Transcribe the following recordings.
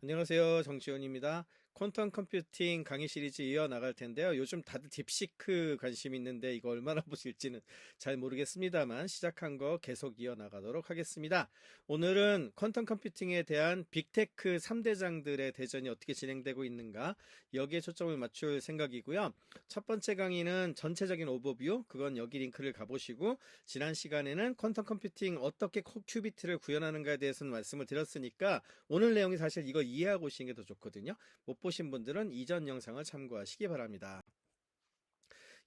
안녕하세요. 정지훈입니다. 퀀텀 컴퓨팅 강의 시리즈 이어나갈 텐데요. 요즘 다들 딥시크 관심 있는데 이거 얼마나 보실지는 잘 모르겠습니다만 시작한 거 계속 이어나가도록 하겠습니다. 오늘은 퀀텀 컴퓨팅에 대한 빅테크 3대장들의 대전이 어떻게 진행되고 있는가 여기에 초점을 맞출 생각이고요. 첫 번째 강의는 전체적인 오버뷰, 그건 여기 링크를 가보시고, 지난 시간에는 퀀텀 컴퓨팅 어떻게 큐비트를 구현하는가에 대해서는 말씀을 드렸으니까 오늘 내용이 사실 이거 이해하고 오시는 게 더 좋거든요. 못 보신 분들은 이전 영상을 참고하시기 바랍니다.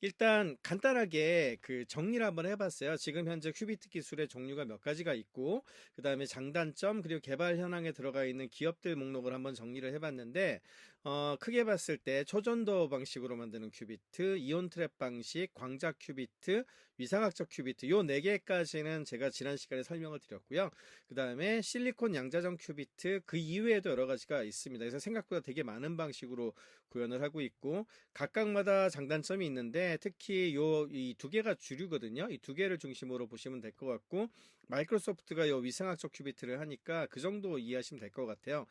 일단 간단하게 그 정리를 한번 해봤어요. 지금 현재 큐비트 기술의 종류가 몇 가지가 있고, 그 다음에 장단점, 그리고 개발 현황에 들어가 있는 기업들 목록을 한번 정리를 해봤는데, 크게 봤을 때 초전도 방식으로 만드는 큐비트, 이온 트랩 방식, 광자 큐비트, 위상학적 큐비트, 요 4개까지는 제가 지난 시간에 설명을 드렸고요. 그 다음에 실리콘 양자점 큐비트, 그 이외에도 여러 가지가 있습니다. 그래서 생각보다 되게 많은 방식으로 구현을 하고 있고, 각각마다 장단점이 있는데, 특히 이 두 개가 주류거든요. 이 두 개를 중심으로 보시면 될 것 같고, 마이크로소프트가 요 위상학적 큐비트를 하니까 그 정도 이해하시면 될 것 같아요.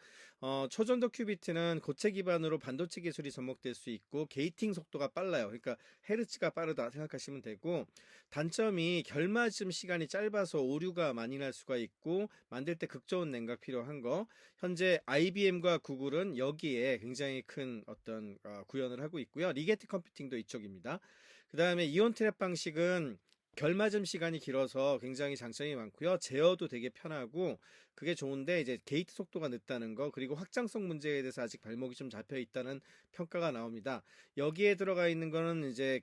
초전도 큐비트는 고체 기반으로 반도체 기술이 접목될 수 있고, 게이팅 속도가 빨라요. 그러니까 헤르츠가 빠르다 생각하시면 되고, 단점이 결맞음 시간이 짧아서 오류가 많이 날 수가 있고, 만들 때 극저온 냉각 필요한 거. 현재 IBM과 구글은 여기에 굉장히 큰 어떤 구현을 하고 있고요. 리게티 컴퓨팅도 이쪽입니다. 그 다음에 이온 트랩 방식은 결맞음 시간이 길어서 굉장히 장점이 많고요. 제어도 되게 편하고 그게 좋은데, 이제 게이트 속도가 늦다는 거, 그리고 확장성 문제에 대해서 아직 발목이 좀 잡혀 있다는 평가가 나옵니다. 여기에 들어가 있는 거는 이제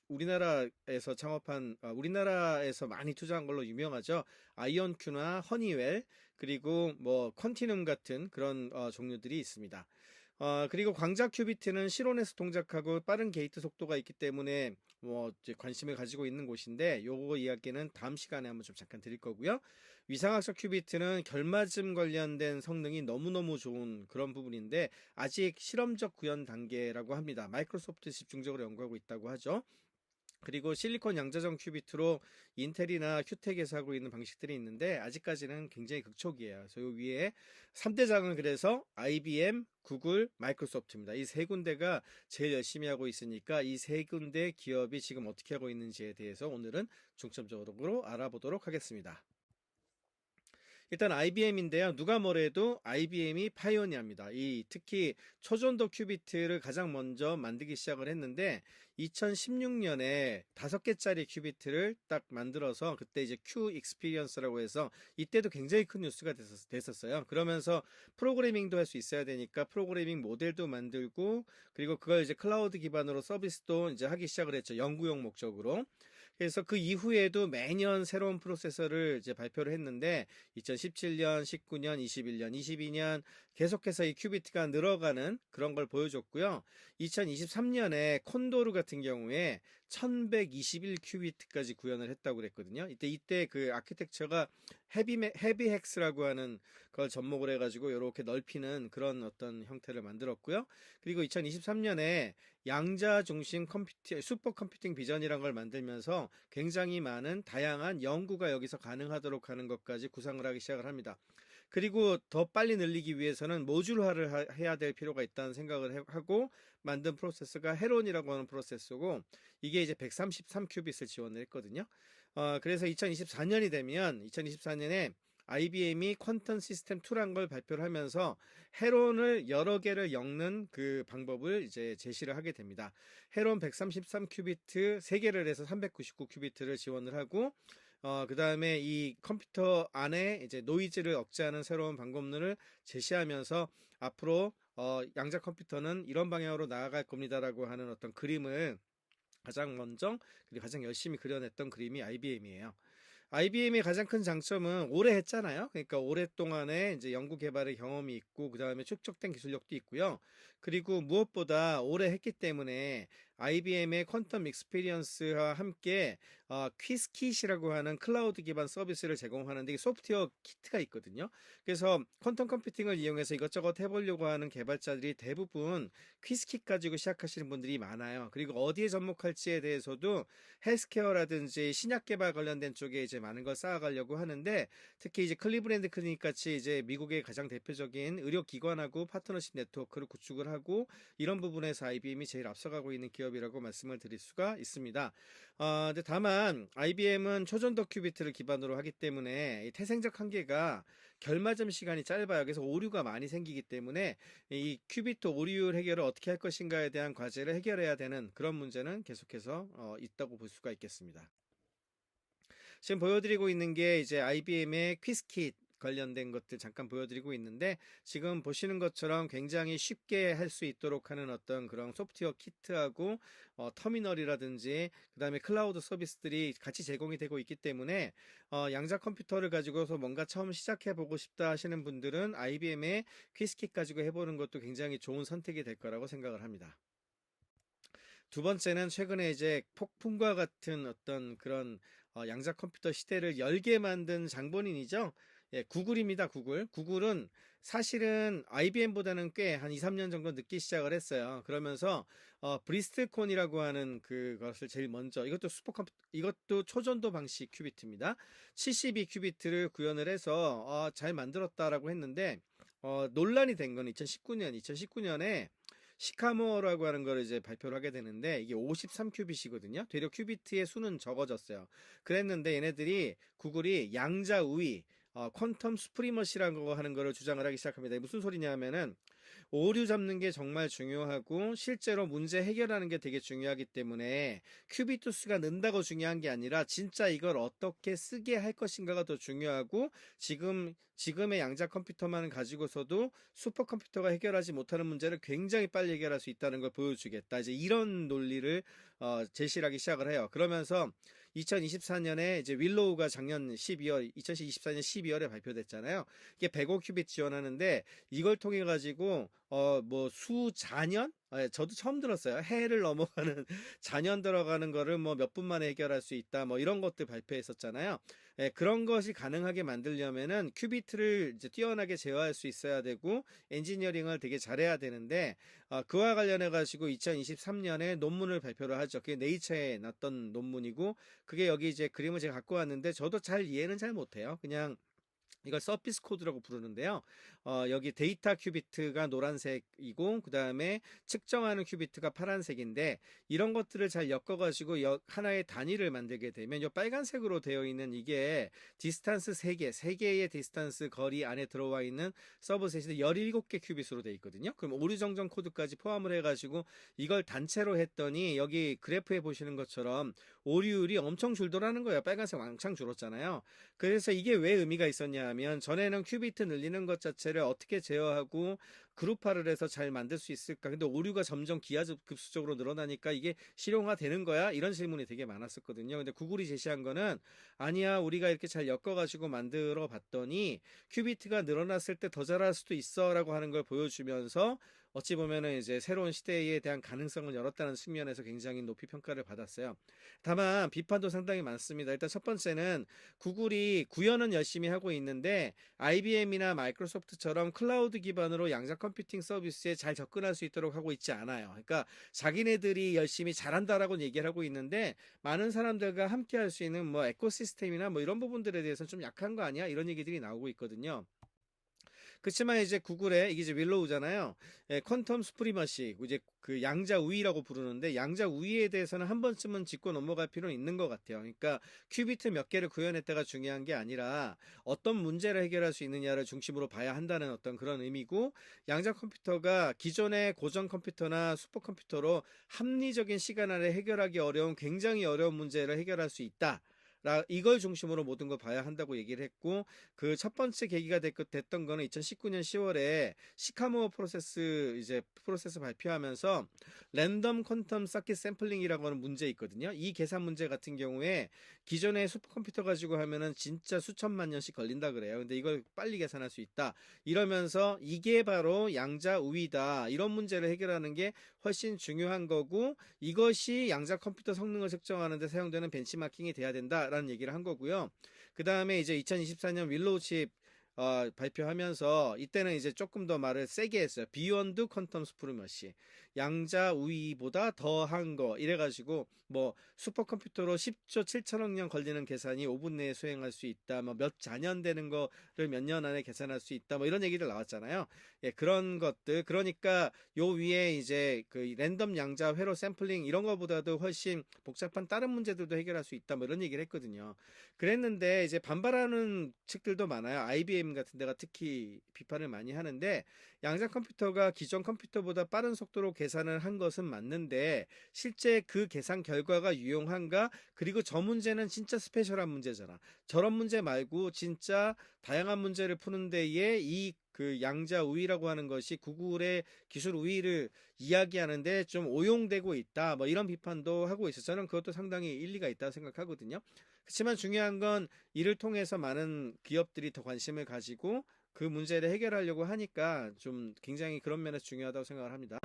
우리나라에서 창업한, 우리나라에서 많이 투자한 걸로 유명하죠. 아이온큐나 허니웰, 그리고 뭐 컨티눔 같은 그런 종류들이 있습니다. 그리고 광자 큐비트는 실온에서 동작하고 빠른 게이트 속도가 있기 때문에 뭐 이제 관심을 가지고 있는 곳인데, 요거 이야기는 다음 시간에 한번 좀 잠깐 드릴 거고요. 위상학적 큐비트는 결맞음 관련된 성능이 너무너무 좋은 그런 부분인데 아직 실험적 구현 단계라고 합니다. 마이크로소프트 집중적으로 연구하고 있다고 하죠. 그리고 실리콘 양자점 큐비트로 인텔이나 휴텍에서 하고 있는 방식들이 있는데 아직까지는 굉장히 극초기예요. 그래서 요 위에 3대장은 그래서 IBM, 구글, 마이크로소프트입니다. 이 세 군데가 제일 열심히 하고 있으니까 이 세 군데 기업이 지금 어떻게 하고 있는지에 대해서 오늘은 중점적으로 알아보도록 하겠습니다. 일단 IBM인데요. 누가 뭐래도 IBM이 파이오니어입니다. 특히 초전도 큐비트를 가장 먼저 만들기 시작을 했는데 2016년에 5개짜리 큐비트를 딱 만들어서 그때 이제 큐 익스피리언스라고 해서 이때도 굉장히 큰 뉴스가 됐었어요. 그러면서 프로그래밍도 할 수 있어야 되니까 프로그래밍 모델도 만들고, 그리고 그걸 이제 클라우드 기반으로 서비스도 이제 하기 시작을 했죠. 연구용 목적으로. 그래서 그 이후에도 매년 새로운 프로세서를 이제 발표를 했는데 2017년, 19년, 21년, 22년 계속해서 이 큐비트가 늘어가는 그런 걸 보여줬고요. 2023년에 콘도르 같은 경우에 1121 큐비트까지 구현을 했다고 그랬거든요. 이때 그 아키텍처가 헤비헥스라고 하는 걸 접목을 해가지고 이렇게 넓히는 그런 어떤 형태를 만들었고요. 그리고 2023년에 양자 중심 슈퍼 컴퓨팅 비전이란 걸 만들면서 굉장히 많은 다양한 연구가 여기서 가능하도록 하는 것까지 구상을 하기 시작을 합니다. 그리고 더 빨리 늘리기 위해서는 모듈화를 해야 될 필요가 있다는 생각을 하고 만든 프로세서가 헤론이라고 하는 프로세서고, 이게 이제 133큐빗을 지원을 했거든요. 그래서 2024년이 되면 2024년에 IBM이 퀀텀 시스템 2란 걸 발표를 하면서 헤론을 여러 개를 엮는 그 방법을 이제 제시를 하게 됩니다. 헤론 133큐비트 3개를 해서 399큐비트를 지원을 하고, 그 다음에 이 컴퓨터 안에 이제 노이즈를 억제하는 새로운 방법론을 제시하면서 앞으로 양자 컴퓨터는 이런 방향으로 나아갈 겁니다라고 하는 어떤 그림을 가장 먼저 그리고 가장 열심히 그려냈던 그림이 IBM이에요. IBM의 가장 큰 장점은 오래 했잖아요. 그러니까 오랫동안에 이제 연구 개발의 경험이 있고, 그 다음에 축적된 기술력도 있고요. 그리고 무엇보다 오래 했기 때문에 IBM의 퀀텀 익스피리언스와 함께 퀴스킷이라고 하는 클라우드 기반 서비스를 제공하는데 소프트웨어 키트가 있거든요. 그래서 퀀텀 컴퓨팅을 이용해서 이것저것 해보려고 하는 개발자들이 대부분 퀴스킷 가지고 시작하시는 분들이 많아요. 그리고 어디에 접목할지에 대해서도 헬스케어라든지 신약 개발 관련된 쪽에 이제 많은 걸 쌓아가려고 하는데, 특히 이제 클리브랜드 클리닉 같이 이제 미국의 가장 대표적인 의료기관하고 파트너십 네트워크를 구축을 하고 이런 부분에서 IBM이 제일 앞서가고 있는 기업이라고 말씀을 드릴 수가 있습니다. 근데 다만 IBM은 초전도 큐비트를 기반으로 하기 때문에 이 태생적 한계가 결맞음 시간이 짧아요. 그래서 오류가 많이 생기기 때문에 이 큐비트 오류율 해결을 어떻게 할 것인가에 대한 과제를 해결해야 되는 그런 문제는 계속해서 있다고 볼 수가 있겠습니다. 지금 보여드리고 있는 게 이제 IBM의 퀴즈킷 관련된 것들 잠깐 보여드리고 있는데, 지금 보시는 것처럼 굉장히 쉽게 할 수 있도록 하는 어떤 그런 소프트웨어 키트하고 터미널이라든지 그 다음에 클라우드 서비스들이 같이 제공이 되고 있기 때문에 양자 컴퓨터를 가지고서 뭔가 처음 시작해 보고 싶다 하시는 분들은 IBM의 퀴즈킷 가지고 해보는 것도 굉장히 좋은 선택이 될 거라고 생각을 합니다. 두 번째는 최근에 이제 폭풍과 같은 어떤 그런 양자 컴퓨터 시대를 열게 만든 장본인이죠. 예, 구글입니다. 구글은 사실은 IBM보다는 꽤 한 2, 3년 정도 늦게 시작을 했어요. 그러면서 브리스틀콘이라고 하는 그것을 제일 먼저, 이것도 초전도 방식 큐비트입니다. 72 큐비트를 구현을 해서 잘 만들었다라고 했는데, 논란이 된 건 2019년에 시카모어라고 하는 걸 이제 발표를 하게 되는데, 이게 53큐빗이거든요. 되려 큐비트의 수는 적어졌어요. 그랬는데 얘네들이 구글이 양자 우위, 퀀텀 수프리머시라는 거 하는 거를 주장을 하기 시작합니다. 무슨 소리냐면은 오류 잡는 게 정말 중요하고 실제로 문제 해결하는 게 되게 중요하기 때문에 큐비트 수가 는다고 중요한 게 아니라 진짜 이걸 어떻게 쓰게 할 것인가가 더 중요하고, 지금의 양자 컴퓨터만 가지고서도 슈퍼컴퓨터가 해결하지 못하는 문제를 굉장히 빨리 해결할 수 있다는 걸 보여주겠다, 이제 이런 논리를 제시를 하기 시작을 해요. 그러면서 2024년에 이제 윌로우가 2024년 12월에 발표됐잖아요. 이게 105 큐빗 지원하는데, 이걸 통해 가지고 뭐 수자년? 저도 처음 들었어요. 해를 넘어가는 자년 들어가는 거를 뭐 몇 분 만에 해결할 수 있다, 뭐 이런 것들 발표했었잖아요. 그런 것이 가능하게 만들려면은 큐비트를 이제 뛰어나게 제어할 수 있어야 되고 엔지니어링을 되게 잘해야 되는데, 그와 관련해 가지고 2023년에 논문을 발표를 하죠. 그게 네이처에 났던 논문이고, 그게 여기 이제 그림을 제가 갖고 왔는데 저도 잘 이해는 잘 못해요. 그냥 이걸 서피스 코드라고 부르는데요. 여기 데이터 큐비트가 노란색이고 그 다음에 측정하는 큐비트가 파란색인데, 이런 것들을 잘 엮어가지고 하나의 단위를 만들게 되면 이 빨간색으로 되어 있는 이게 디스탄스 3개의 디스탄스 거리 안에 들어와 있는 서브셋이 17개 큐빗으로 되어 있거든요. 그럼 오류 정정 코드까지 포함을 해가지고 이걸 단체로 했더니 여기 그래프에 보시는 것처럼 오류율이 엄청 줄더라는 거예요. 빨간색 왕창 줄었잖아요. 그래서 이게 왜 의미가 있었냐 하면, 전에는 큐비트 늘리는 것 자체를 어떻게 제어하고 그룹화를 해서 잘 만들 수 있을까? 근데 오류가 점점 기하급수적으로 늘어나니까 이게 실용화 되는 거야? 이런 질문이 되게 많았었거든요. 근데 구글이 제시한 거는 아니야, 우리가 이렇게 잘 엮어가지고 만들어 봤더니 큐비트가 늘어났을 때 더 잘할 수도 있어 라고 하는 걸 보여주면서 어찌 보면은 이제 새로운 시대에 대한 가능성을 열었다는 측면에서 굉장히 높이 평가를 받았어요. 다만 비판도 상당히 많습니다. 일단 첫 번째는 구글이 구현은 열심히 하고 있는데 IBM이나 마이크로소프트처럼 클라우드 기반으로 양자 컴퓨팅 서비스에 잘 접근할 수 있도록 하고 있지 않아요. 그러니까 자기네들이 열심히 잘한다라고 얘기를 하고 있는데, 많은 사람들과 함께 할 수 있는 뭐 에코시스템이나 뭐 이런 부분들에 대해서 좀 약한 거 아니야? 이런 얘기들이 나오고 있거든요. 그렇지만 이제 구글의 이게 이제 윌로우잖아요. 퀀텀 수프리머시, 이제 그 양자 우위라고 부르는데, 양자 우위에 대해서는 한 번쯤은 짚고 넘어갈 필요는 있는 것 같아요. 그러니까 큐비트 몇 개를 구현했다가 중요한 게 아니라 어떤 문제를 해결할 수 있느냐를 중심으로 봐야 한다는 어떤 그런 의미고, 양자 컴퓨터가 기존의 고전 컴퓨터나 슈퍼컴퓨터로 합리적인 시간 안에 해결하기 어려운 굉장히 어려운 문제를 해결할 수 있다, 이걸 중심으로 모든 걸 봐야 한다고 얘기를 했고, 그 첫 번째 계기가 됐던 거는 2019년 10월에 시카모어 프로세스 발표하면서 랜덤 퀀텀 서킷 샘플링이라고 하는 문제 있거든요. 이 계산 문제 같은 경우에 기존의 슈퍼컴퓨터 가지고 하면은 진짜 수천만 년씩 걸린다 그래요. 근데 이걸 빨리 계산할 수 있다. 이러면서 이게 바로 양자 우위다. 이런 문제를 해결하는 게 훨씬 중요한 거고, 이것이 양자 컴퓨터 성능을 측정하는 데 사용되는 벤치마킹이 돼야 된다라는 얘기를 한 거고요. 그 다음에 이제 2024년 윌로우 칩 발표하면서 이때는 이제 조금 더 말을 세게 했어요. 비욘드 퀀텀 수프리머시, 양자 우위보다 더한 거 이래가지고 뭐 슈퍼컴퓨터로 10조 7천억 년 걸리는 계산이 5분 내에 수행할 수 있다. 뭐 몇 자년 되는 거를 몇 년 안에 계산할 수 있다. 뭐 이런 얘기들 나왔잖아요. 예, 그런 것들. 그러니까 요 위에 이제 그 랜덤 양자 회로 샘플링 이런 거보다도 훨씬 복잡한 다른 문제들도 해결할 수 있다. 뭐 이런 얘기를 했거든요. 그랬는데 이제 반발하는 측들도 많아요. IBM 같은 데가 특히 비판을 많이 하는데, 양자 컴퓨터가 기존 컴퓨터보다 빠른 속도로 계산을 한 것은 맞는데 실제 그 계산 결과가 유용한가? 그리고 저 문제는 진짜 스페셜한 문제잖아. 저런 문제 말고 진짜 다양한 문제를 푸는 데에 이 그 양자 우위라고 하는 것이 구글의 기술 우위를 이야기하는데 좀 오용되고 있다. 뭐 이런 비판도 하고 있어서 저는 그것도 상당히 일리가 있다고 생각하거든요. 그렇지만 중요한 건 이를 통해서 많은 기업들이 더 관심을 가지고 그 문제를 해결하려고 하니까 좀 굉장히 그런 면에서 중요하다고 생각을 합니다.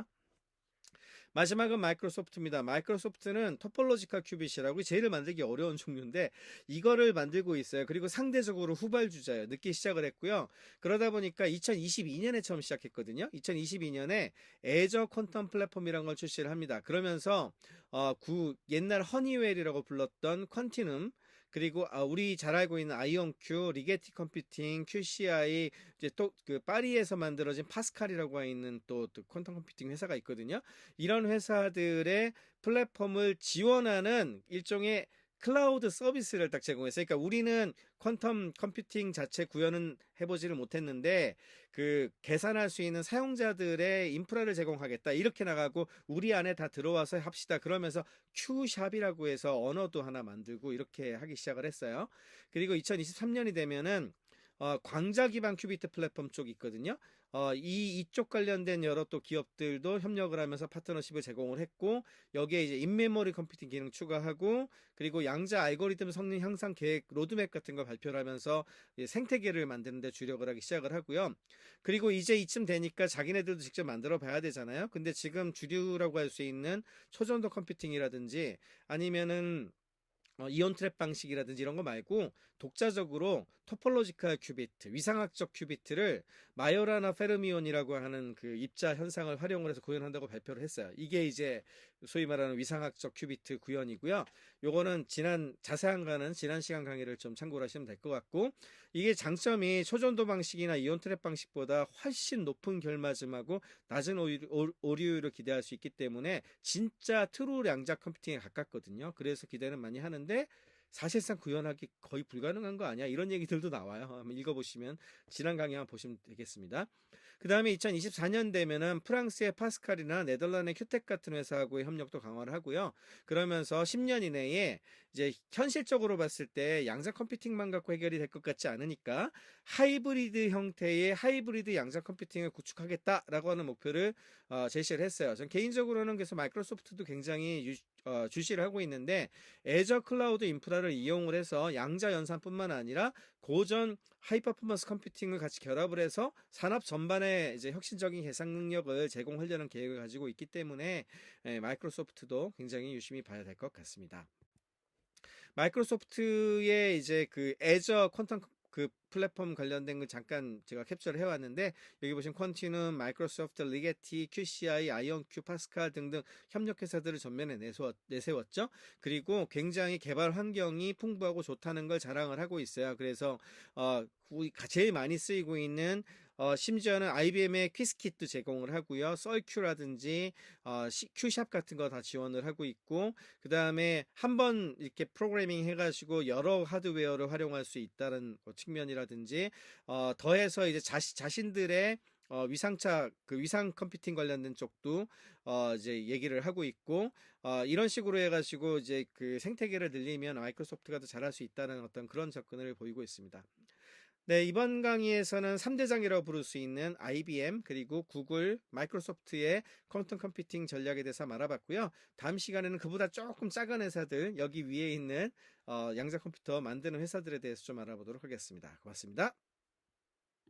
마지막은 마이크로소프트입니다. 마이크로소프트는 토폴로지컬 큐빗이라고 제일 만들기 어려운 종류인데 이거를 만들고 있어요. 그리고 상대적으로 후발주자예요. 늦게 시작을 했고요. 그러다 보니까 2022년에 처음 시작했거든요. 2022년에 애저 퀀텀 플랫폼이라는 걸 출시를 합니다. 그러면서 옛날 허니웰이라고 불렀던 퀀티눔, 그리고 우리 잘 알고 있는 아이온큐, 리게티 컴퓨팅, QCI, 이제 또 그 파리에서 만들어진 파스칼이라고 있는 또 퀀텀 컴퓨팅 회사가 있거든요. 이런 회사들의 플랫폼을 지원하는 일종의 클라우드 서비스를 딱 제공했어요. 그러니까 우리는 퀀텀 컴퓨팅 자체 구현은 해보지를 못했는데 그 계산할 수 있는 사용자들의 인프라를 제공하겠다 이렇게 나가고 우리 안에 다 들어와서 합시다 그러면서 큐샵이라고 해서 언어도 하나 만들고 이렇게 하기 시작을 했어요. 그리고 2023년이 되면은 광자 기반 큐비트 플랫폼 쪽이 있거든요. 이쪽 관련된 여러 또 기업들도 협력을 하면서 파트너십을 제공을 했고, 여기에 이제 인메모리 컴퓨팅 기능 추가하고, 그리고 양자 알고리즘 성능 향상 계획 로드맵 같은 걸 발표를 하면서 생태계를 만드는 데 주력을 하기 시작을 하고요. 그리고 이제 이쯤 되니까 자기네들도 직접 만들어 봐야 되잖아요. 근데 지금 주류라고 할 수 있는 초전도 컴퓨팅이라든지 아니면은 이온 트랩 방식이라든지 이런 거 말고 독자적으로 토폴로지컬 큐비트, 위상학적 큐비트를 마요라나 페르미온이라고 하는 그 입자 현상을 활용을 해서 구현한다고 발표를 했어요. 이게 이제 소위 말하는 위상학적 큐비트 구현이고요. 요거는 자세한 거는 지난 시간 강의를 좀 참고를 하시면 될 것 같고, 이게 장점이 초전도 방식이나 이온 트랩 방식보다 훨씬 높은 결맞음하고 낮은 오류율을 기대할 수 있기 때문에 진짜 트루 양자 컴퓨팅에 가깝거든요. 그래서 기대는 많이 하는데 사실상 구현하기 거의 불가능한 거 아니야? 이런 얘기들도 나와요. 한번 읽어보시면 지난 강의 한번 보시면 되겠습니다. 그 다음에 2024년 되면은 프랑스의 파스칼이나 네덜란드의 큐텍 같은 회사하고의 협력도 강화를 하고요. 그러면서 10년 이내에 이제 현실적으로 봤을 때 양자 컴퓨팅만 갖고 해결이 될 것 같지 않으니까 하이브리드 형태의 하이브리드 양자 컴퓨팅을 구축하겠다라고 하는 목표를 제시를 했어요. 전 개인적으로는 그래서 마이크로소프트도 굉장히 주시를 하고 있는데 애저 클라우드 인프라를 이용을 해서 양자 연산뿐만 아니라 고전 하이퍼포먼스 컴퓨팅을 같이 결합을 해서 산업 전반에 이제 혁신적인 계산 능력을 제공하려는 계획을 가지고 있기 때문에 마이크로소프트도 굉장히 유심히 봐야 될 것 같습니다. 마이크로소프트의 이제 그 애저 퀀텀 그 플랫폼 관련된 거 잠깐 제가 캡처를 해왔는데, 여기 보시면 퀀티눔, 마이크로소프트, 리게티, QCI, 아이온큐, 파스칼 등등 협력 회사들을 전면에 내세웠죠. 그리고 굉장히 개발 환경이 풍부하고 좋다는 걸 자랑을 하고 있어요. 그래서 제일 많이 쓰이고 있는 심지어는 IBM의 퀴즈킷도 제공을 하고요. 썰큐라든지 큐샵 같은 거 다 지원을 하고 있고, 그 다음에 한번 이렇게 프로그래밍 해가지고 여러 하드웨어를 활용할 수 있다는 측면이라든지, 더해서 이제 자신들의 위상 컴퓨팅 관련된 쪽도 이제 얘기를 하고 있고, 이런 식으로 해가지고 이제 그 생태계를 늘리면 마이크로소프트가 더 잘할 수 있다는 어떤 그런 접근을 보이고 있습니다. 네, 이번 강의에서는 3대장이라고 부를 수 있는 IBM, 그리고 구글, 마이크로소프트의 퀀텀 컴퓨팅 전략에 대해서 알아봤고요. 다음 시간에는 그보다 조금 작은 회사들, 여기 위에 있는 양자 컴퓨터 만드는 회사들에 대해서 좀 알아보도록 하겠습니다. 고맙습니다.